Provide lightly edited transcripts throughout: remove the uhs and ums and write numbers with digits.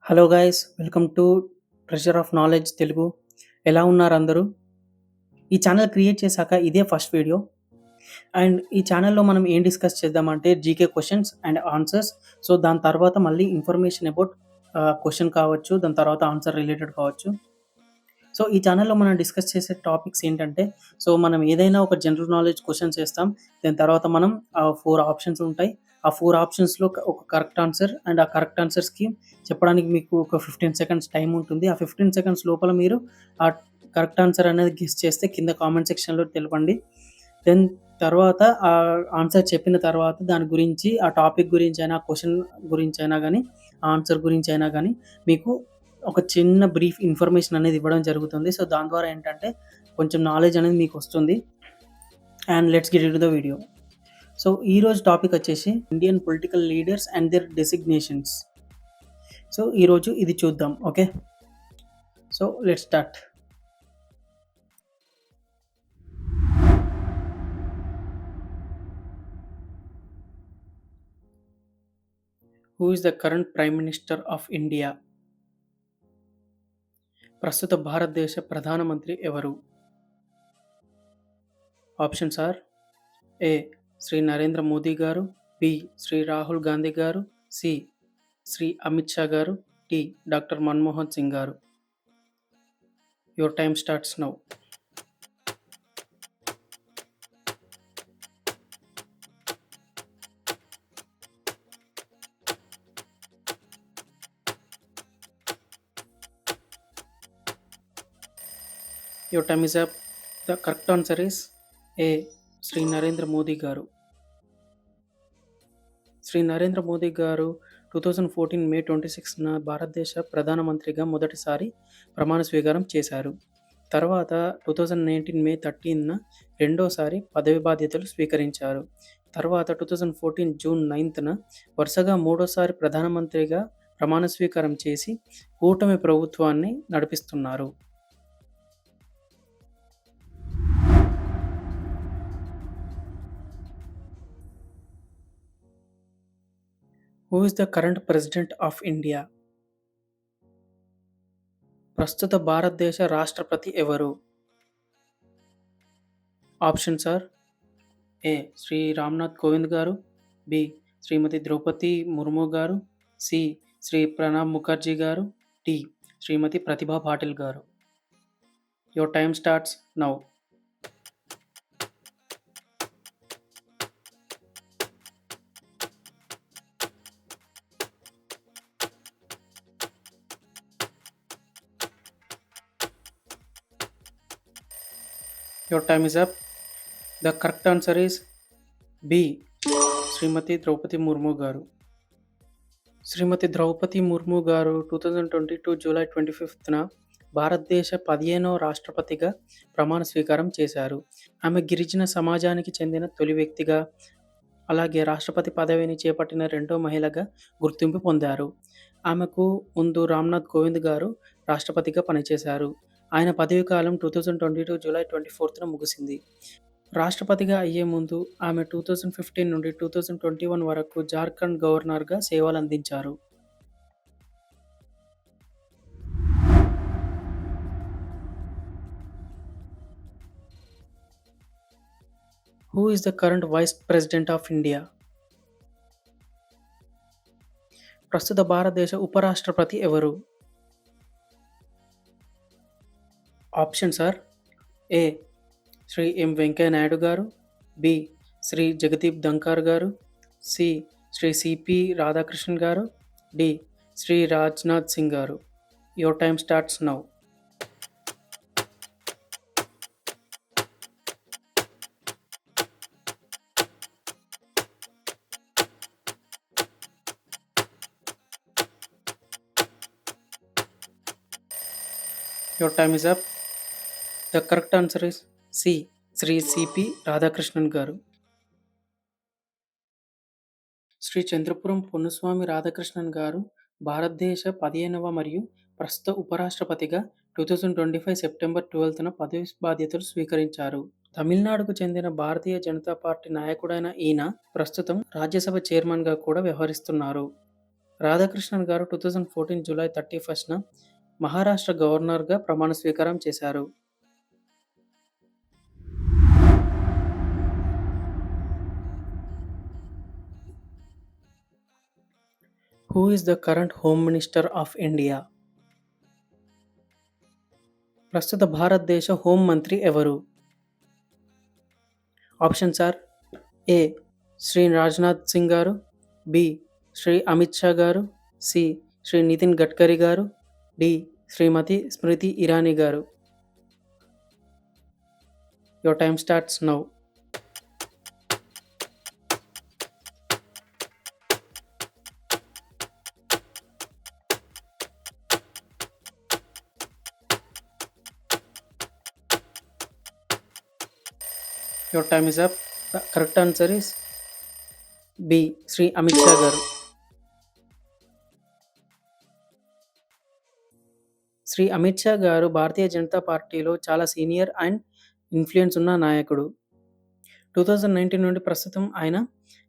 Hello guys, welcome to treasure of knowledge Telugu. ఎలా ఉన్నారు అందరూ? ఈ ఛానల్ క్రియేట్ చేశాక ఇదే ఫస్ట్ వీడియో. అండ్ ఈ ఛానల్‌లో మనం ఏం డిస్కస్ చేద్దామంటే GK questions and answers. So, దాని తర్వాత మళ్ళీ ఇన్ఫర్మేషన్ అబౌట్ క్వెషన్ కావచ్చు, దాని తర్వాత ఆన్సర్ రిలేటెడ్ కావచ్చు. సో, ఈ ఛానల్‌లో మనం డిస్కస్ చేసే టాపిక్స్ ఏంటంటే, సో, మనం ఏదైనా ఒక జనరల్ నాలెడ్జ్ క్వెషన్ చేస్తాం. దాని తర్వాత మనం 4 ఆప్షన్స్ ఉంటాయి. ఆ 4 ఆప్షన్స్‌లో ఒక కరెక్ట్ ఆన్సర్ అండ్ ఆ కరెక్ట్ ఆన్సర్స్‌కి చెప్పడానికి మీకు ఒక 15 సెకండ్స్ టైమ్ ఉంటుంది. ఆ 15 సెకండ్స్ లోపల మీరు ఆ కరెక్ట్ ఆన్సర్ అనేది గెస్ చేస్తే కింద కామెంట్ సెక్షన్‌లో తెలపండి. దెన్ తర్వాత ఆన్సర్ చెప్పిన తర్వాత దాని గురించి, ఆ టాపిక్ గురించైనా, క్వెషన్ గురించైనా గానీ, ఆన్సర్ గురించైనా గానీ మీకు ఒక చిన్న బ్రీఫ్ ఇన్ఫర్మేషన్ అనేది ఇవ్వడం జరుగుతుంది. సో, దాని ద్వారా ఏంటంటే కొంచెం నాలెడ్జ్ అనేది మీకొస్తుంది. And let's get into the video. So, ఈరోజు టాపిక్ వచ్చేసి Indian political leaders and their designations. So, ఈరోజు ఇది చూద్దాం. Okay. So, let's start. Who is the current prime minister of India? ప్రస్తుత భారతదేశ ప్రధానమంత్రి ఎవరు? Options are: A. Shri Narendra Modi గారు, బి. శ్రీ రాహుల్ గాంధీ గారు, సి. శ్రీ అమిత్ షా గారు, డి. డాక్టర్ మన్మోహన్ సింగ్ గారు. Your time starts now. Your time is up. The correct answer is A. Shri Narendra Modi గారు. శ్రీ నరేంద్ర మోదీ గారు 2014 మే 26న భారతదేశ ప్రధానమంత్రిగా మొదటిసారి ప్రమాణ స్వీకారం చేశారు. తర్వాత 2019 మే 13న రెండోసారి పదవి బాధ్యతలు స్వీకరించారు. తర్వాత 2014 జూన్ 9న వరుసగా మూడోసారి ప్రధానమంత్రిగా ప్రమాణ స్వీకారం చేసి కూటమి ప్రభుత్వాన్ని నడిపిస్తున్నారు. Who is the current president of India? ప్రస్తుత భారతదేశ రాష్ట్రపతి ఎవరు? Options are: A. Shri Ramnath Kovind గారు, బి. శ్రీమతి ద్రౌపది ముర్ము గారు, సి. శ్రీ ప్రణబ్ ముఖర్జీ గారు, డి. శ్రీమతి ప్రతిభా పాటిల్ గారు. Your time starts now. Your time is up. The correct answer is B. Shrimati Droupadi Murmu గారు. శ్రీమతి ద్రౌపది ముర్ము గారు 2022 జూలై 25న భారతదేశ 15వ రాష్ట్రపతిగా ప్రమాణ స్వీకారం చేశారు. ఆమె గిరిజన సమాజానికి చెందిన తొలి వ్యక్తిగా, అలాగే రాష్ట్రపతి పదవిని చేపట్టిన రెండో మహిళగా గుర్తింపు పొందారు. ఆమెకు ముందు రామ్‌నాథ్ కోవింద్ గారు రాష్ట్రపతిగా పనిచేశారు. ఆయన పదవీ కాలం 2022 జూలై 24న ముగిసింది. రాష్ట్రపతిగా అయ్యే ముందు ఆమె 2015 నుండి 2021 వరకు జార్ఖండ్ గవర్నర్‌గా సేవలందించారు. Who is the current vice president of India? ప్రస్తుత భారతదేశ ఉపరాష్ట్రపతి ఎవరు? Options are: A. Shri M. Venkaiah Naidu గారు, బి. శ్రీ జగదీప్ ధంకార్ గారు, సి. శ్రీ సిపి రాధాకృష్ణన్ గారు, డి. శ్రీ రాజ్‌నాథ్ సింగ్ గారు. Your time starts now. Your time is up. The correct answer is C. Shri CP Radhakrishnan garu. Shri Chandrapuram Ponnuswamy Radhakrishnan గారు భారతదేశ 15వ మరియు ప్రస్తుత ఉపరాష్ట్రపతిగా 2025 సెప్టెంబర్ 12న పదవి బాధ్యతలు స్వీకరించారు. తమిళనాడుకు చెందిన భారతీయ జనతా పార్టీ నాయకుడైన ఈయన ప్రస్తుతం రాజ్యసభ చైర్మన్‌గా కూడా వ్యవహరిస్తున్నారు. రాధాకృష్ణన్ గారు 2014 జూలై 31న మహారాష్ట్ర గవర్నర్‌గా ప్రమాణ స్వీకారం చేశారు. Who is the current home minister of India? ప్రస్తుత భారతదేశ హోం మంత్రి ఎవరు? Options are: A. Shri Rajnath Singh గారు, బి. శ్రీ అమిత్ షా గారు, సి. శ్రీ నితిన్ గడ్కరీ గారు, డి. శ్రీమతి స్మృతి ఇరానీ గారు. Your time starts now. Your time is up. The correct answer is B. Shri Amit Shah గారు. శ్రీ అమిత్ షా గారు భారతీయ జనతా పార్టీలో చాలా సీనియర్ అండ్ ఇన్‌ఫ్లూయెన్స్ ఉన్న నాయకుడు. 2019 నుండి ప్రస్తుతం ఆయన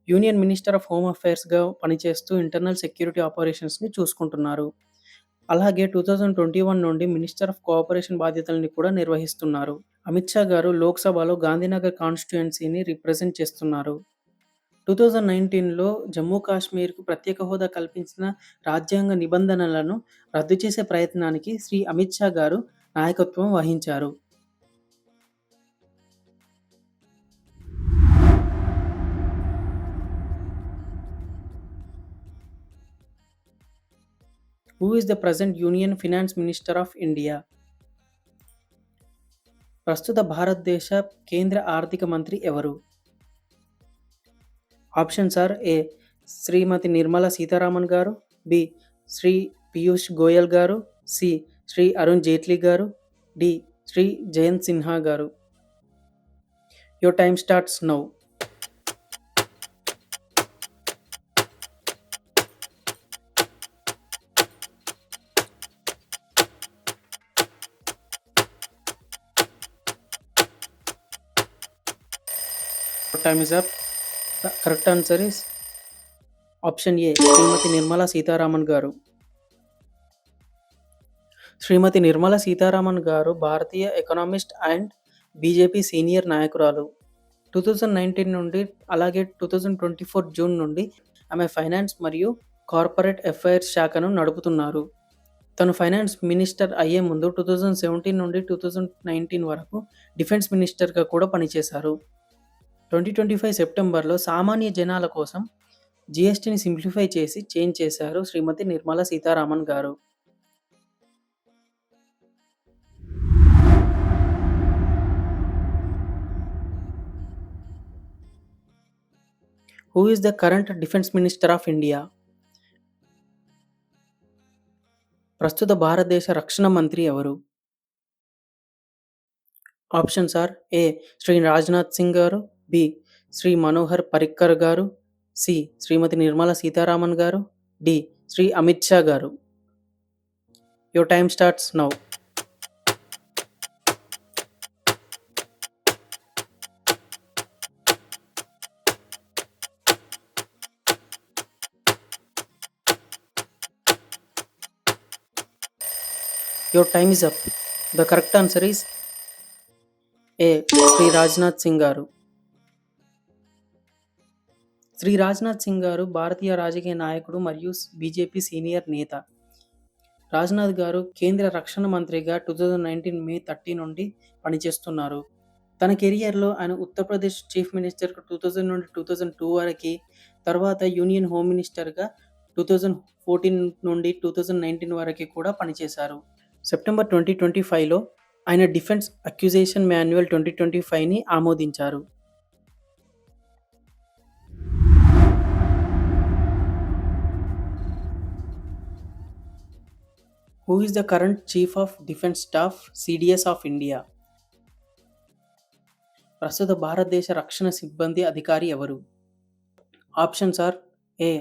యూనియన్ మినిస్టర్ ఆఫ్ హోమ్ అఫైర్స్‌గా పనిచేస్తూ ఇంటర్నల్ సెక్యూరిటీ ఆపరేషన్స్‌ని చూసుకుంటున్నారు. అలాగే 2021 నుండి మినిస్టర్ ఆఫ్ కోఆపరేషన్ బాధ్యతల్ని కూడా నిర్వహిస్తున్నారు. అమిత్ షా గారు లోక్‌సభలో గాంధీనగర్ కాన్స్టిట్యుయెన్సీని రిప్రజెంట్ చేస్తున్నారు. 2019లో జమ్మూ కాశ్మీర్‌కు ప్రత్యేక హోదా కల్పించిన రాజ్యాంగ నిబంధనలను రద్దు చేసే ప్రయత్నానికి శ్రీ అమిత్ షా గారు నాయకత్వం వహించారు. Who is the present union finance minister of India? ప్రస్తుత భారతదేశ కేంద్ర ఆర్థిక మంత్రి ఎవరు? ఆప్షన్స్ ఆర్: ఏ. శ్రీమతి నిర్మలా సీతారామన్ గారు, బి. శ్రీ పీయూష్ గోయల్ గారు, సి. శ్రీ అరుణ్ జైట్లీ గారు, డి. శ్రీ జయంత్ సిన్హా గారు. Your time starts now. Your time is up. The correct answer is option A. Shrimati Nirmala Sitharaman గారు. శ్రీమతి నిర్మలా సీతారామన్ గారు భారతీయ ఎకనామిస్ట్ అండ్ బీజేపీ సీనియర్ నాయకురాలు. 2019 నుండి అలాగే 2024 జూన్ నుండి ఆమె ఫైనాన్స్ మరియు కార్పొరేట్ అఫైర్స్ శాఖను నడుపుతున్నారు. తను ఫైనాన్స్ మినిస్టర్ అయ్యే ముందు 2017 నుండి 2019 వరకు డిఫెన్స్ మినిస్టర్‌గా కూడా పనిచేశారు. 2025 సెప్టెంబర్‌లో సామాన్య జనాల కోసం జీఎస్టీని సింప్లిఫై చేసి చేంజ్ చేశారు శ్రీమతి నిర్మలా సీతారామన్ గారు. Who is the current defence minister of India? ప్రస్తుత భారతదేశ రక్షణ మంత్రి ఎవరు? Options are: A. Shri Rajnath Singh గారు, బి. శ్రీ మనోహర్ పర్రికర్ గారు, సి. శ్రీమతి నిర్మలా సీతారామన్ గారు, డి. శ్రీ అమిత్ షా గారు. Your time starts now. Your time is up. The correct answer is A. Shri Rajnath Singh గారు. శ్రీ రాజ్‌నాథ్ సింగ్ గారు భారతీయ రాజకీయ నాయకుడు మరియు బీజేపీ సీనియర్ నేత. రాజ్‌నాథ్ గారు కేంద్ర రక్షణ మంత్రిగా 2019 మే 30 నుండి పనిచేస్తున్నారు. తన కెరియర్‌లో ఆయన ఉత్తరప్రదేశ్ చీఫ్ మినిస్టర్‌గా 2000 నుండి 2002 వరకి, తర్వాత యూనియన్ హోమ్ మినిస్టర్‌గా 2014 నుండి 2019 వరకి కూడా పనిచేశారు. సెప్టెంబర్ 2025లో ఆయన డిఫెన్స్ అక్విజిషన్ మాన్యువల్ 2025ని ఆమోదించారు. Who is the current chief of defence staff (CDS) of India? ప్రస్తుత భారతదేశ రక్షణ సిబ్బంది అధికారి ఎవరు? Options are: A.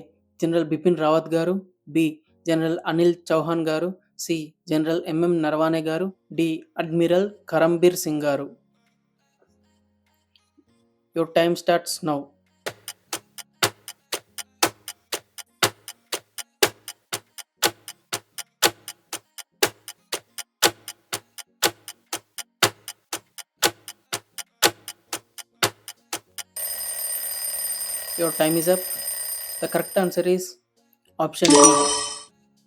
General Bipin Rawat గారు, బి. జనరల్ అనిల్ చౌహాన్ గారు, సి. జనరల్ ఎంఎం నరవానే గారు, డి. అడ్మిరల్ కరంబీర్ సింగ్ గారు. Your time starts now. Your time is up. The correct answer is option B.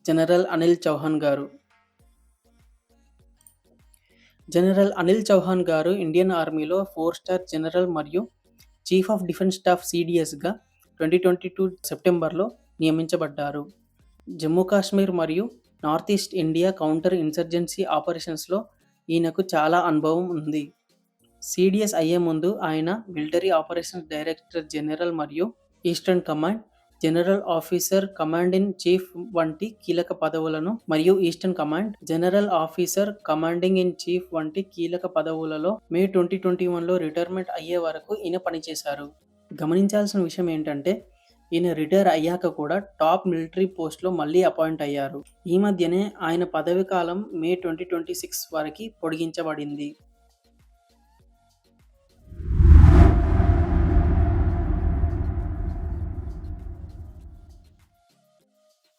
General Anil Chauhan గారు. జనరల్ అనిల్ చౌహాన్ గారు ఇండియన్ ఆర్మీలో 4 స్టార్ జనరల్ మరియు చీఫ్ ఆఫ్ డిఫెన్స్ స్టాఫ్ సిడిఎస్గా 2022 సెప్టెంబర్లో నియమించబడ్డారు. జమ్మూ కాశ్మీర్ మరియు north east India counter insurgency ఆపరేషన్స్లో ఈయనకు చాలా అనుభవం ఉంది. సిడిఎస్ అయ్యే ముందు ఆయన మిలిటరీ ఆపరేషన్స్ డైరెక్టర్ జనరల్ మరియు eastern command, general officer command in chief వంటి కీలక పదవులను మరియు eastern command, general officer commanding in chief వంటి కీలక పదవులలో మే 2021లో రిటైర్మెంట్ అయ్యే వరకు ఈయన పనిచేశారు. గమనించాల్సిన విషయం ఏంటంటే ఈయన రిటైర్ అయ్యాక కూడా టాప్ మిలిటరీ పోస్ట్లో మళ్ళీ అపాయింట్ అయ్యారు. ఈ మధ్యనే ఆయన పదవి కాలం మే 2026 వరకు పొడిగించబడింది.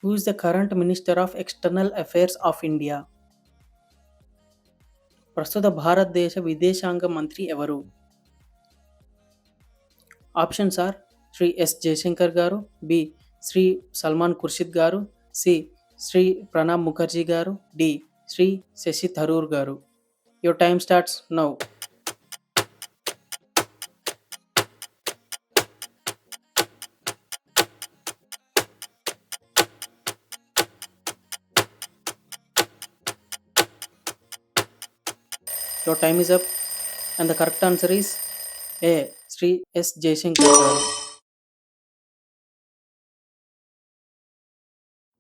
Who is the current Minister of External Affairs of India? ప్రస్తుత భారతదేశ విదేశాంగ మంత్రి ఎవరు? ఆప్షన్స్ ఆర్ శ్రీ ఎస్ జయశంకర్ గారు, బి శ్రీ సల్మాన్ ఖుర్షిద్ గారు, సి శ్రీ ప్రణబ్ ముఖర్జీ గారు, డి శ్రీ శశి థరూర్ గారు. Your time starts now. Your time is up and the correct answer is A. Shri S Jaishankar గారు.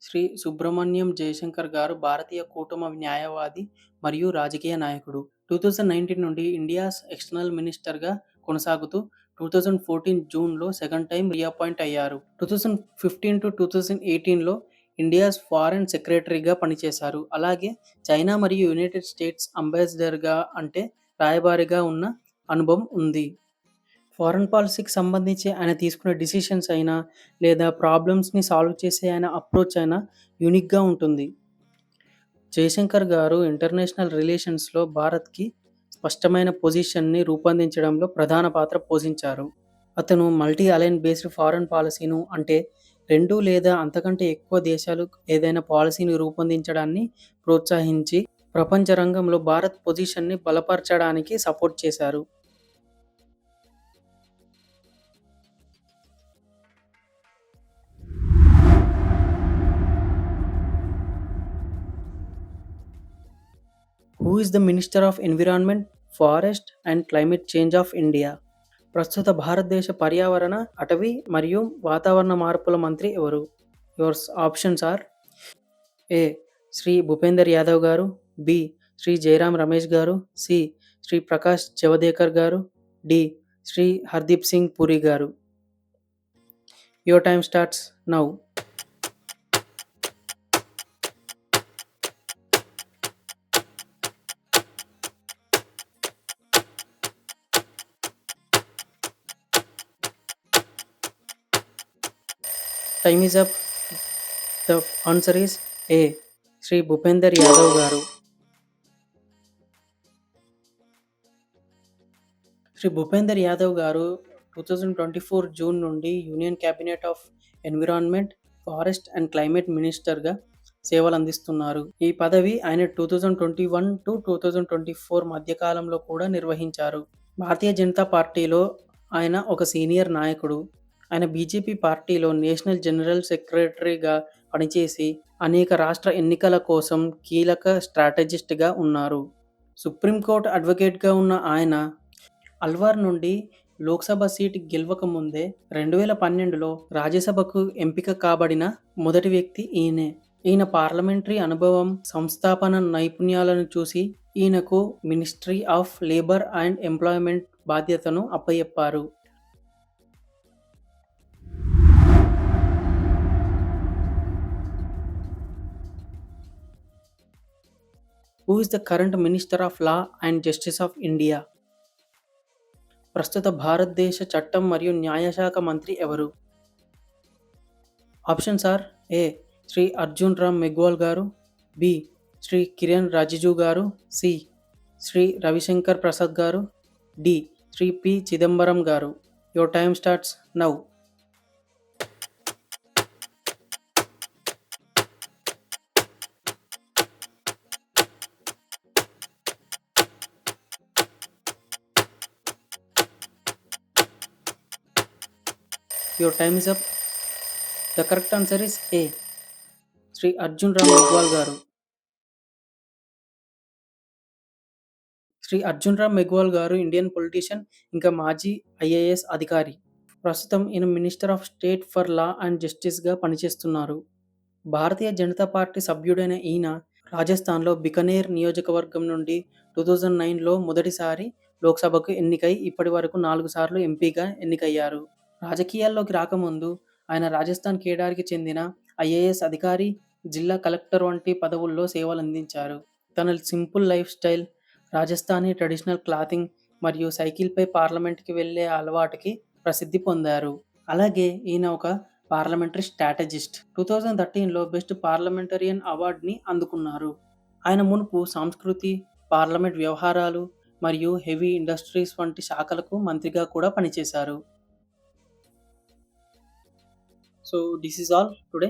శ్రీ సుబ్రహ్మణ్యం జయశంకర్ గారు భారతీయ కూటమి న్యాయవాది మరియు రాజకీయ నాయకుడు. 2019 నుండి ఇండియాస్ ఎక్స్టర్నల్ మినిస్టర్గా కొనసాగుతూ 2014 జూన్లో సెకండ్ టైం రీఅపాయింట్ అయ్యారు. 2015 to 2018లో ఇండియాస్ ఫారెన్ సెక్రటరీగా పనిచేశారు. అలాగే చైనా మరియు యునైటెడ్ స్టేట్స్ అంబాసిడర్గా అంటే రాయబారిగా ఉన్న అనుభవం ఉంది. ఫారెన్ పాలసీకి సంబంధించి ఆయన తీసుకునే డిసిషన్స్ అయినా లేదా ప్రాబ్లమ్స్ని సాల్వ్ చేసే ఆయన అప్రోచ్ అయినా యూనిక్గా ఉంటుంది. జయశంకర్ గారు ఇంటర్నేషనల్ రిలేషన్స్లో భారత్కి స్పష్టమైన పొజిషన్ని రూపొందించడంలో ప్రధాన పాత్ర పోషించారు. అతను మల్టీ అలైన్ బేస్డ్ ఫారెన్ పాలసీను అంటే 2 లేదా అంతకంటే ఎక్కువ దేశాలు ఏదైనా పాలసీని రూపొందించడాన్ని ప్రోత్సహించి ప్రపంచ రంగంలో భారత్ పొజిషన్ని బలపరచడానికి సపోర్ట్ చేశారు. Who is the Minister of Environment, Forest and Climate Change of India? ప్రస్తుత భారతదేశ పర్యావరణ, అటవీ మరియు వాతావరణ మార్పుల మంత్రి ఎవరు? Your options are A Shri Bhupender Yadav గారు, బి శ్రీ జయరాం రమేష్ గారు, సి శ్రీ ప్రకాష్ జవదేకర్ గారు, డి శ్రీ హర్దీప్ సింగ్ పురి గారు. Your time starts now. Time is up. The answer is A Shri Bhupender Yadav గారు. శ్రీ భూపేందర్ యాదవ్ గారు 2024 జూన్ నుండి union cabinet of environment, forest and climate మినిస్టర్గా సేవలు అందిస్తున్నారు. ఈ పదవి ఆయన 2021 to 2024 మధ్యకాలంలో కూడా నిర్వహించారు. భారతీయ జనతా పార్టీలో ఆయన ఒక సీనియర్ నాయకుడు. ఆయన బీజేపీ పార్టీలో నేషనల్ జనరల్ సెక్రటరీగా పనిచేసి అనేక రాష్ట్ర ఎన్నికల కోసం కీలక స్ట్రాటజిస్ట్గా ఉన్నారు. సుప్రీంకోర్టు అడ్వకేట్గా ఉన్న ఆయన అల్వార్ నుండి లోక్సభ సీటు గెలవకముందే 2012లో రాజ్యసభకు ఎంపిక కాబడిన మొదటి వ్యక్తి ఈయనే. ఈయన పార్లమెంటరీ అనుభవం, సంస్థాపన నైపుణ్యాలను చూసి ఈయనకు ministry of labour and employment బాధ్యతను అప్పయెప్పారు. Who is the current Minister of Law and Justice of India? ప్రస్తుత భారతదేశ చట్టం మరియు న్యాయశాఖ మంత్రి ఎవరు? Options are A Shri Arjun Ram Meghwal గారు, బి శ్రీ కిరణ్ రిజిజు గారు, సి శ్రీ రవిశంకర్ ప్రసాద్ గారు, డి శ్రీ పి చిదంబరం గారు. Your time starts now. Your time is up. The correct answer is A. Shri Arjun Ram Meghwal గారు. శ్రీ అర్జున్ రామ్ మెగ్వాల్ గారు ఇండియన్ పొలిటీషియన్, ఇంకా మాజీ ఐఏఎస్ అధికారి. ప్రస్తుతం ఈయన minister of state for law and జస్టిస్‌గా పనిచేస్తున్నారు. భారతీయ జనతా పార్టీ సభ్యుడైన ఈయన రాజస్థాన్‌లో బికనేర్ నియోజకవర్గం నుండి 2009లో మొదటిసారి లోక్సభకు ఎన్నికై ఇప్పటివరకు 4 సార్లు ఎంపీగా ఎన్నికయ్యారు. రాజకీయాల్లోకి రాకముందు ఆయన రాజస్థాన్ కేడర్‌కి చెందిన ఐఏఎస్ అధికారి, జిల్లా కలెక్టర్ వంటి పదవుల్లో సేవలందించారు. తన simple life style, Rajasthani traditional clothing మరియు సైకిల్‌పై పార్లమెంట్‌కి వెళ్ళే అలవాటుకి ప్రసిద్ధి పొందారు. అలాగే ఈయన ఒక పార్లమెంటరీ స్ట్రాటజిస్ట్. 2013లో బెస్ట్ పార్లమెంటేరియన్ అవార్డ్‌ని అందుకున్నారు. ఆయన మునుపు సంస్కృతి, పార్లమెంట్ వ్యవహారాలు మరియు హెవీ ఇండస్ట్రీస్ వంటి శాఖలకు మంత్రిగా కూడా పనిచేశారు. So this is all today.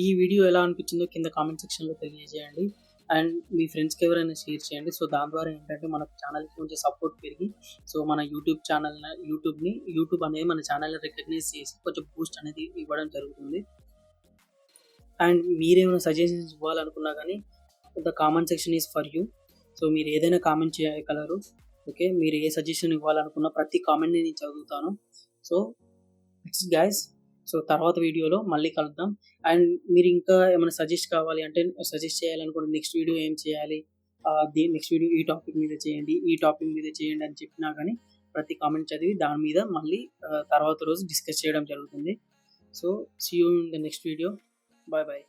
ఈ వీడియో ఎలా అనిపించిందో కింద కామెంట్ సెక్షన్‌లో తెలియజేయండి. అండ్ మీ ఫ్రెండ్స్‌కి ఎవరైనా షేర్ చేయండి. సో దాని ద్వారా ఏంటంటే మనకు ఛానల్‌కి కొంచెం సపోర్ట్ పెరిగి సో మన యూట్యూబ్ అనేది మన ఛానల్‌ని రికగ్నైజ్ చేసి కొంచెం బూస్ట్ అనేది ఇవ్వడం జరుగుతుంది. అండ్ మీరేమైనా సజెషన్స్ ఇవ్వాలనుకున్నా గానీ the comment section is for you. So మీరు ఏదైనా కామెంట్ చేయగలరు. ఓకే. మీరు ఏ సజెషన్ ఇవ్వాలనుకున్న ప్రతి కామెంట్‌ని నేను చదువుతాను. So it's guys. సో తర్వాత వీడియోలో మళ్ళీ కలుద్దాం. అండ్ మీరు ఇంకా ఏమైనా సజెస్ట్ కావాలి అంటే సజెస్ట్ చేయాలనుకుంటే నెక్స్ట్ వీడియో ఏం చేయాలి? నెక్స్ట్ వీడియో ఈ టాపిక్ మీద చేయండి, ఈ టాపిక్ మీద చేయండి అని చెప్పినా గానీ ప్రతి కామెంట్ చదివి దాని మీద మళ్ళీ తర్వాత రోజు డిస్కస్ చేయడం జరుగుతుంది. So see you in the next video. Bye by.